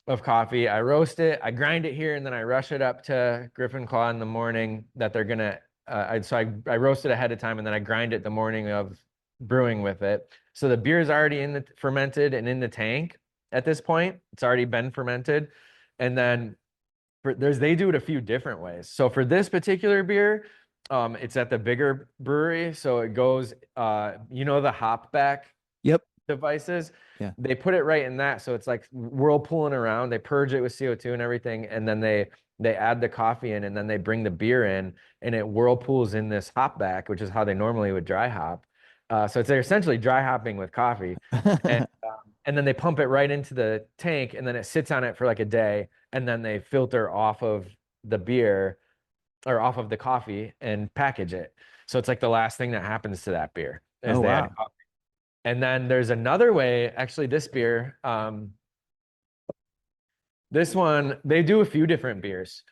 of coffee. I roast it, I grind it here, and then I rush it up to Griffin Claw in the morning that they're gonna. I roast it ahead of time, and then I grind it the morning of brewing with it. So the beer is already in the fermented and in the tank at this point. It's already been fermented, and then they do it a few different ways. So for this particular beer, it's at the bigger brewery, so it goes. The hop back Yep. devices. Yeah. They put it right in that, so it's like whirlpooling around. They purge it with CO2 and everything, and then they add the coffee in, and then they bring the beer in, and it whirlpools in this hop back, which is how they normally would dry hop. So they're essentially dry hopping with coffee, and and then they pump it right into the tank, and then it sits on it for like a day, and then they filter off of the beer or off of the coffee and package it. So it's like the last thing that happens to that beer is Oh, they add wow. coffee. And then there's another way, actually, this beer, this one, they do a few different beers.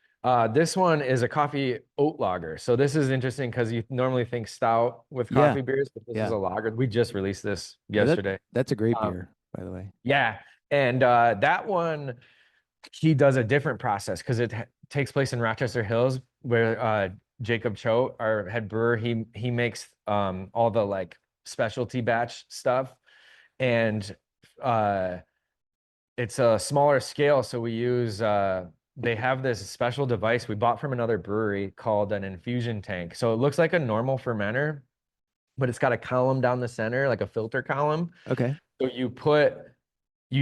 This one is a coffee oat lager. So this is interesting because you normally think stout with Yeah. coffee beers, but this is Yeah. a lager. We just released this Yeah, yesterday. that's a great Um, beer, by the way. yeah. And that one, he does a different process because it takes place in Rochester Hills where Jacob Choate, our head brewer, he makes all the like specialty batch stuff. And uh, it's a smaller scale, so we use they have this special device we bought from another brewery called an infusion tank. So it looks like a normal fermenter, but it's got a column down the center, like a filter column. Okay. So you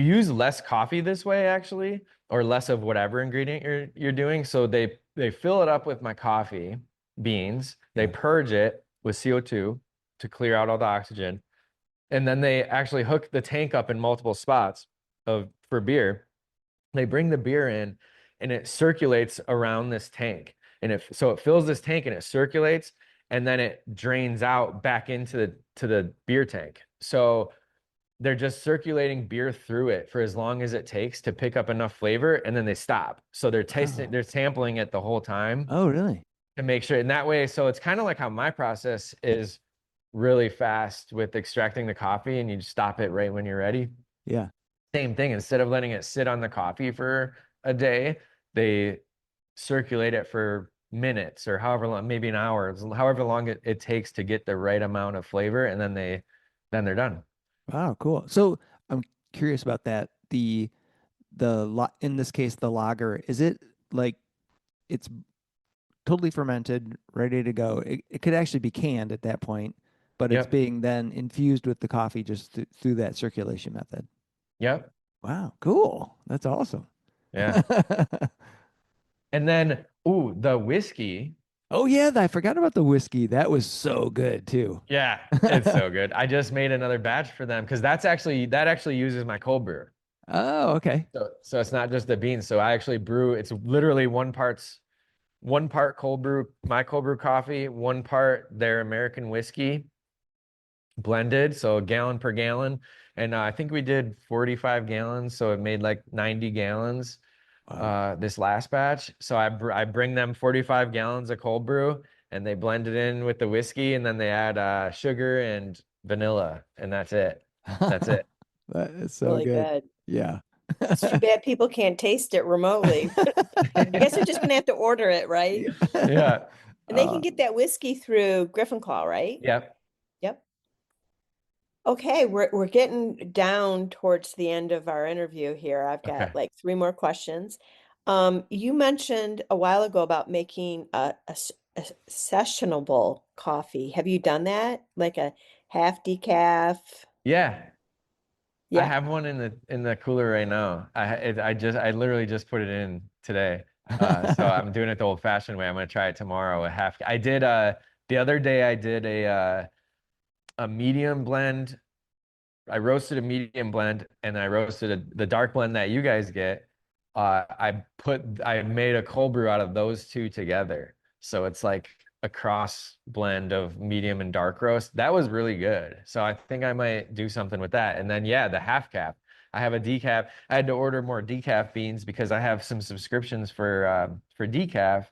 use less coffee this way actually, or less of whatever ingredient you're doing. So they fill it up with my coffee beans, they Yeah. purge it with CO2 to clear out all the oxygen, and then they actually hook the tank up in multiple spots for beer. They bring the beer in and it circulates around this tank. And so it fills this tank and it circulates and then it drains out back into the beer tank. So they're just circulating beer through it for as long as it takes to pick up enough flavor and then they stop. So Oh. they're sampling it the whole time Oh, really? to make sure. And that way, so it's kind of like how my process is really fast with extracting the coffee and you just stop it right when you're ready. Yeah. Same thing. Instead of letting it sit on the coffee for a day, they circulate it for minutes or however long, maybe an hour, however long it takes to get the right amount of flavor, and then they're done. Wow, cool. So I'm curious about that. In this case, the lager, is it like it's totally fermented, ready to go. It could actually be canned at that point, but it's Yep. being then infused with the coffee just through that circulation method. Yep. Wow, cool. That's awesome. Yeah. And then, ooh, the whiskey. Oh yeah, I forgot about the whiskey. That was so good too. Yeah, it's so good. I just made another batch for them because that actually uses my cold brew. Oh, okay. So it's not just the beans. So I actually brew, it's literally one part cold brew, my cold brew coffee, one part their American whiskey blended, so a gallon per gallon. And I think we did 45 gallons, so it made like 90 gallons Wow. this last batch. So I bring them 45 gallons of cold brew and they blend it in with the whiskey and then they add sugar and vanilla and that's it. That's it. That is so Really good. good. Yeah. It's too bad people can't taste it remotely. I guess they're just gonna have to order it, right? Yeah. And they can get that whiskey through Griffin Claw, right? Yep. Yep. Okay, we're getting down towards the end of our interview here. I've got Okay. like 3 more questions. You mentioned a while ago about making a sessionable coffee. Have you done that? Like a half decaf? Yeah. I Yeah. have one in the cooler right now. I literally just put it in today. So I'm doing it the old fashioned way. I'm gonna try it tomorrow. I did the other day I did a medium blend. I roasted a medium blend and I roasted the dark blend that you guys get. I made a cold brew out of those two together. So it's like a cross blend of medium and dark roast. That was really good. So I think I might do something with that. And then yeah, the half cap. I have a decaf. I had to order more decaf beans because I have some subscriptions for decaf.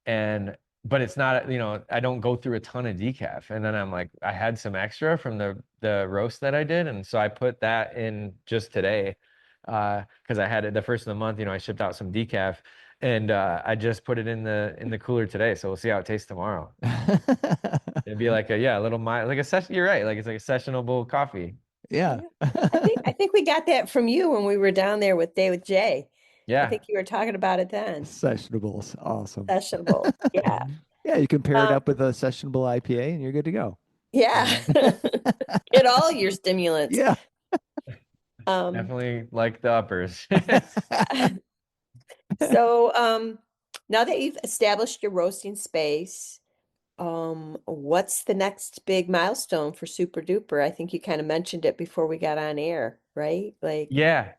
And but it's not, I don't go through a ton of decaf. And then I'm like, I had some extra from the roast that I did, and so I put that in just today, because I had it the first of the month. I shipped out some decaf, and I just put it in the cooler today. So we'll see how it tastes tomorrow. It'd be like a little mild, like a session. You're right, like it's like a sessionable coffee. Yeah. Yeah. I think we got that from you when we were down there with David J. I Yeah. think you were talking about it then. Sessionables. Awesome. Sessionable. Yeah. Yeah, you can pair it Um, up with a sessionable IPA and you're good to go. yeah. Get all your stimulants. Yeah. Um, Definitely like the uppers. yeah. So, now that you've established your roasting space, what's the next big milestone for Super Duper? I think you kind of mentioned it before we got on air, right? Like, Yeah.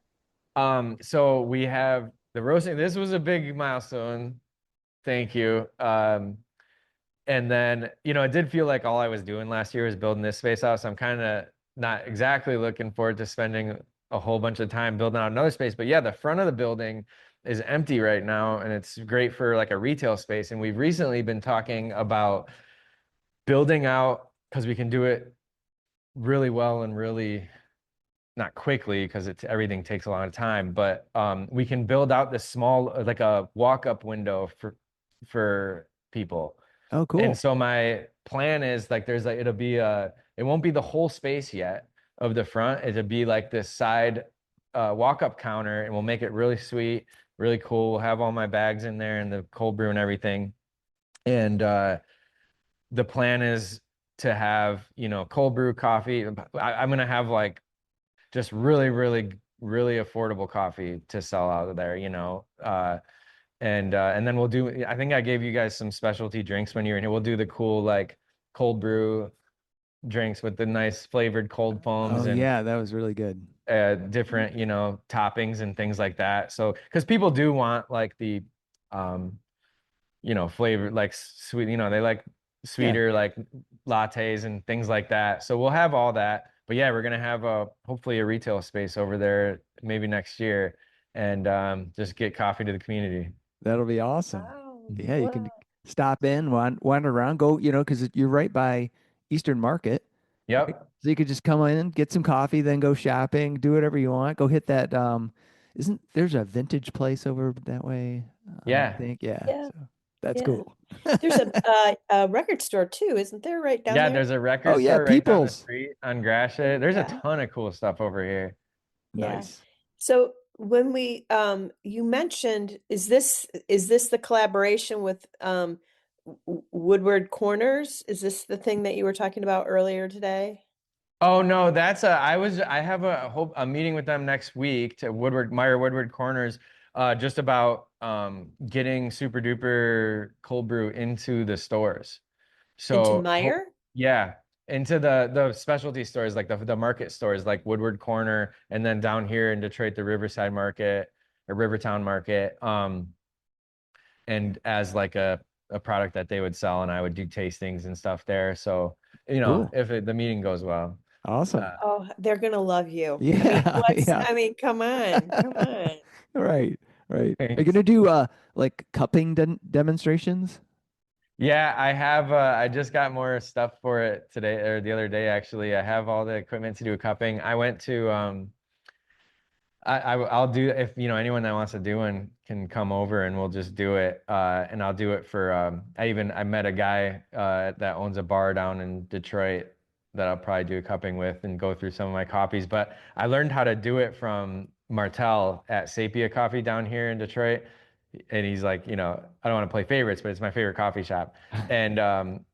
So we have the roasting. This was a big milestone. Thank you. And then, it did feel like all I was doing last year was building this space out. So I'm kind of not exactly looking forward to spending a whole bunch of time building out another space. But yeah, the front of the building is empty right now, and it's great for like a retail space. And we've recently been talking about building out because we can do it really well and really not quickly because everything takes a lot of time, but we can build out this small like a walk-up window for people. Oh, And cool. so my plan is like it won't be the whole space yet of the front. It'll be like this side walk-up counter, and we'll make it really sweet, really cool. We'll have all my bags in there and the cold brew and everything. And the plan is to have, cold brew coffee. I'm gonna have like just really, really, really affordable coffee to sell out of there, and then we'll do, I think I gave you guys some specialty drinks when you were in here. We'll do the cool like cold brew drinks with the nice flavored cold Oh foams and yeah, that was really good. different, toppings and things like that. So, because people do want like the um, flavor like sweet, they like Yeah. sweeter like lattes and things like that. So we'll have all that. But yeah, we're gonna have hopefully a retail space over there maybe next year, and just get coffee to the community. That'll be awesome. wow, Yeah, you can wow. stop in, wander around, go, because you're right by Eastern Market, right? Yep. So you could just come in, get some coffee, then go shopping, do whatever you want. Go hit that isn't there's a vintage place over that way? I Yeah. think. Yeah. Yeah, So that's yeah. cool. There's a record store too, isn't there, right down Yeah, there? there's a Oh record yeah, store right down the Peoples. street on Gratiot. There's a Yeah, ton of cool stuff over here. yeah. Nice. So when we you mentioned, is this the collaboration with Woodward Corners? Is this the thing that you were talking about earlier today? Oh no, I have a meeting with them next week to Woodward Corners, just about getting Super Duper cold brew into the stores. Into So Meyer? yeah, into the specialty stores, like the market stores like Woodward Corner, and then down here in Detroit, the Riverside Market or Rivertown Market. And as like a product that they would sell, and I would do tastings and stuff there. So, Cool. if the meeting goes well. Awesome. Oh, they're gonna love you. I mean, Yeah, yeah. I mean, come on, come on. Right, right. Are you Thanks. gonna do like cupping demonstrations? Yeah, I have. I just got more stuff for it today or the other day, actually. I have all the equipment to do cupping. I went to I'll do, if anyone that wants to do one can come over and we'll just do it. And I'll do it for I met a guy that owns a bar down in Detroit that I'll probably do a cupping with and go through some of my coffees. But I learned how to do it from Martel at Sapia Coffee down here in Detroit. And he's like, I don't want to play favorites, but it's my favorite coffee shop. And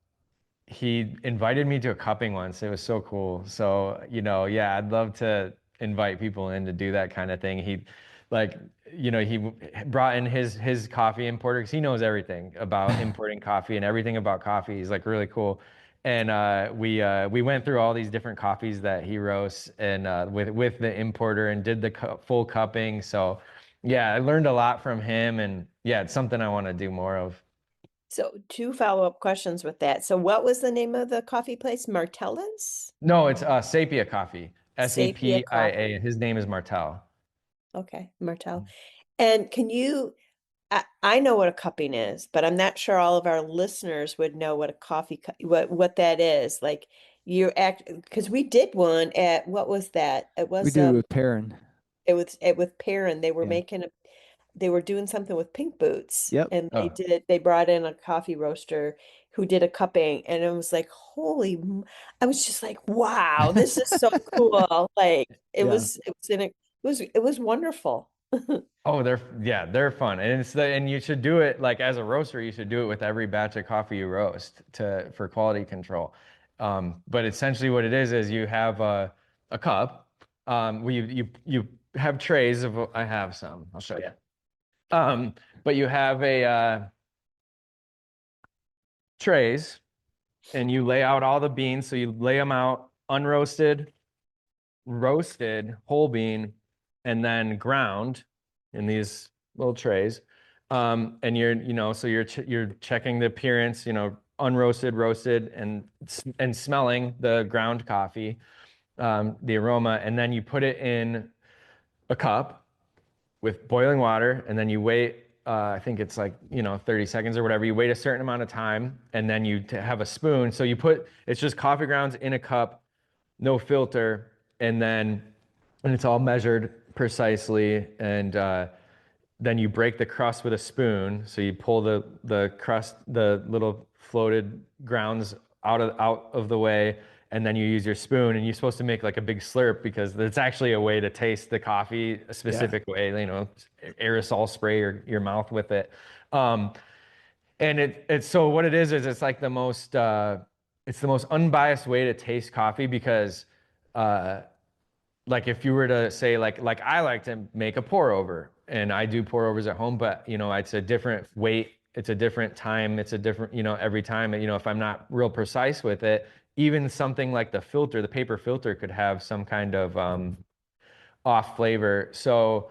he invited me to a cupping once. It was so cool. So, yeah, I'd love to invite people in to do that kind of thing. Like, he brought in his coffee importer because he knows everything about importing coffee and everything about coffee. He's like really cool. And we went through all these different coffees that he roasts and with the importer and did the full cupping. So, yeah, I learned a lot from him, and yeah, it's something I want to do more of. So two follow-up questions with that. So what was the name of the coffee place? Martellus? No, it's Sapia Coffee. Sapia Sepia. Coffee. His name is Martel. Okay, Martell. And can you, I know what a cupping is, but I'm not sure all of our listeners would know what a what that is. Like you act, because we did one at, what was that? It We was do with Perrin. it with Perrin. They were Yeah. making they were doing something with Pink Boots, Yep. and Oh, they brought in a coffee roaster who did a cupping, and it was like, I was just like, wow, this is so cool. Like Yeah. it was wonderful. oh, they're fun, and and you should do it like as a roaster. You should do it with every batch of coffee you roast for quality control. But essentially, what it is you have a cup. Where you have trays of. I have some. I'll show you. But you have a trays, and you lay out all the beans. So you lay them out unroasted, roasted, whole bean, and then ground in these little trays. And so you're checking the appearance, unroasted, roasted, and smelling the ground coffee, the aroma, and then you put it in a cup with boiling water, and then you wait. I think it's like 30 seconds or whatever. You wait a certain amount of time, and then you have a spoon. So it's just coffee grounds in a cup, no filter, and it's all measured precisely. And then you break the crust with a spoon. So you pull the crust, the little floated grounds out of the way, and then you use your spoon, and you're supposed to make like a big slurp because it's actually a way to taste the coffee a specific way, aerosol spray your mouth with it. And it's so what it is it's like it's the most unbiased way to taste coffee because like if you were to say like I like to make a pour over and I do pour overs at home, but it's a different weight, it's a different time, it's a different, every time, if I'm not real precise with it, even something like the paper filter could have some kind of off flavor. So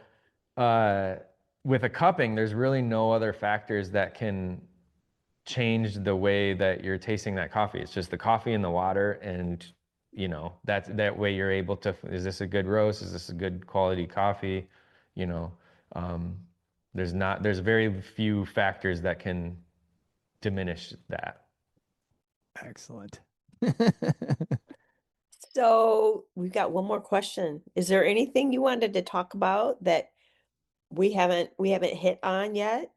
with a cupping, there's really no other factors that can change the way that you're tasting that coffee. It's just the coffee and the water, and that way you're able to, is this a good roast? Is this a good quality coffee? You know, um, there's very few factors that can diminish that. Excellent. So we've got one more question. Is there anything you wanted to talk about that we haven't hit on yet?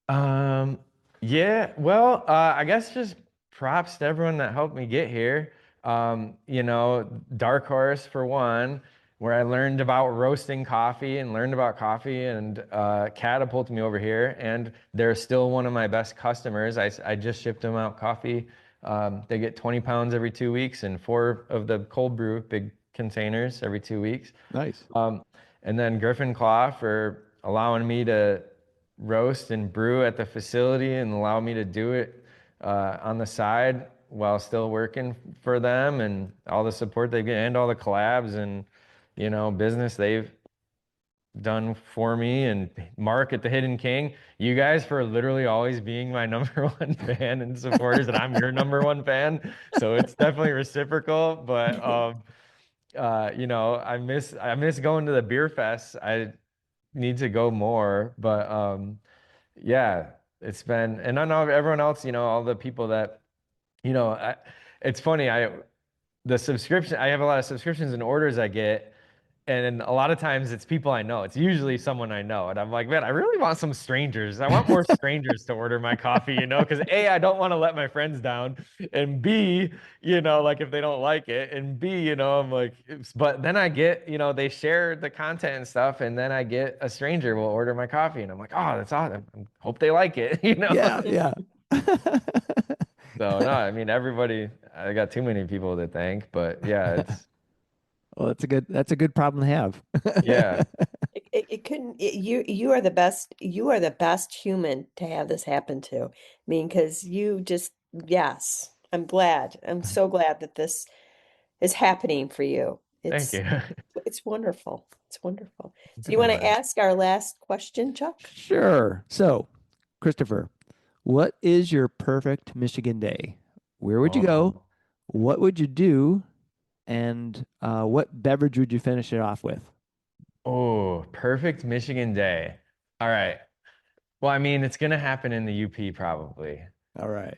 Um, yeah, well, I guess just props to everyone that helped me get here. Dark Horse for one, where I learned about roasting coffee and learned about coffee, and catapulted me over here. And they're still one of my best customers. I just shipped them out coffee. They get 20 pounds every 2 weeks and 4 of the cold brew big containers every 2 weeks. Nice. And then Griffin for allowing me to roast and brew at the facility and allow me to do it on the side while still working for them, and all the support they get and all the collabs and, you know, business they've done for me, and Mark at the Hidden King, you guys for literally always being my number one fan and supporters, and I'm your number one fan. So it's definitely reciprocal, but you know, I miss going to the beer fest. I need to go more, but yeah, it's been, and I know everyone else, you know, all the people that, you know, it's funny, I have a lot of subscriptions and orders I get, and a lot of times it's people I know. It's usually someone I know. And I'm like, man, I really want some strangers. I want more strangers to order my coffee, you know, because A, I don't want to let my friends down. And B, you know, like if they don't like it. And B, you know, I'm like, but then I get, you know, they share the content and stuff. And then I get a stranger will order my coffee. And I'm like, oh, that's awesome. I hope they like it, you know? Yeah, yeah. So, no, I mean, I got too many people to thank. But yeah, it's. Well, that's a good problem to have. Yeah. You are the best. You are the best human to have this happen to. I mean, because yes, I'm glad. I'm so glad that this is happening for you. Thank you. It's wonderful. It's wonderful. So you want to ask our last question, Chuck? Sure. So, Christopher, what is your perfect Michigan day? Where would you go? What would you do? And what beverage would you finish it off with? Oh, perfect Michigan day. All right. Well, I mean, it's going to happen in the UP probably. All right.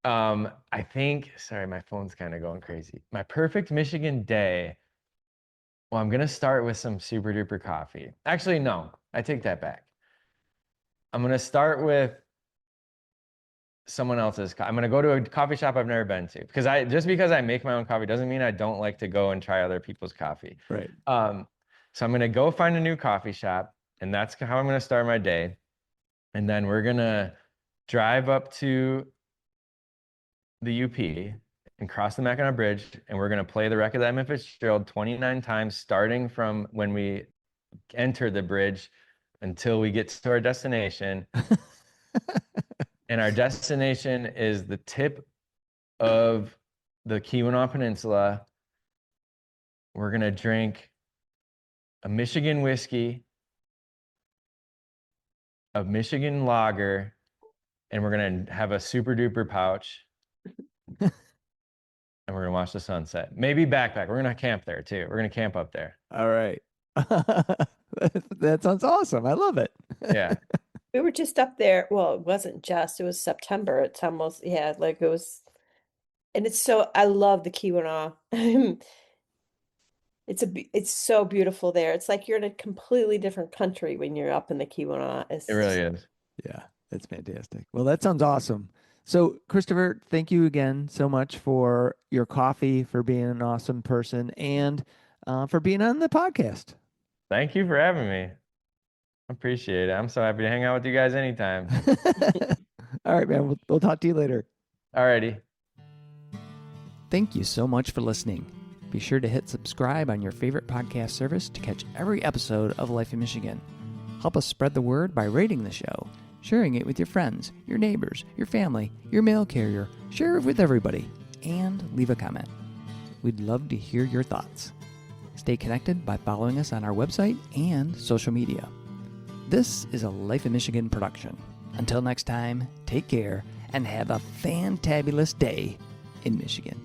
I think, sorry, my phone's kind of going crazy. My perfect Michigan day. Well, I'm going to start with some Super Duper coffee. Actually, no, I take that back. I'm going to start with someone else's. I'm going to go to a coffee shop I've never been to, because just because I make my own coffee doesn't mean I don't like to go and try other people's coffee. Right. So I'm going to go find a new coffee shop, and that's how I'm going to start my day. And then we're going to drive up to the UP and cross the Mackinac Bridge, and we're going to play the record of Edmund Fitzgerald 29 times, starting from when we enter the bridge until we get to our destination. And our destination is the tip of the Keweenaw Peninsula. We're going to drink a Michigan whiskey, a Michigan lager, and we're going to have a Super Duper pouch. And we're going to watch the sunset. Maybe backpack. We're going to camp there too. We're going to camp up there. All right. That sounds awesome. I love it. Yeah. We were just up there. Well, it wasn't just, it was September. It's almost, yeah, like it was, and I love the Keweenaw. It's so beautiful there. It's like you're in a completely different country when you're up in the Keweenaw. It really is. Yeah, that's fantastic. Well, that sounds awesome. So, Christopher, thank you again so much for your coffee, for being an awesome person, and for being on the podcast. Thank you for having me. I appreciate it. I'm so happy to hang out with you guys anytime. All right, man. We'll talk to you later. Alrighty. Thank you so much for listening. Be sure to hit subscribe on your favorite podcast service to catch every episode of Life in Michigan. Help us spread the word by rating the show, sharing it with your friends, your neighbors, your family, your mail carrier. Share it with everybody, and leave a comment. We'd love to hear your thoughts. Stay connected by following us on our website and social media. This is a Life in Michigan production. Until next time, take care and have a fantabulous day in Michigan.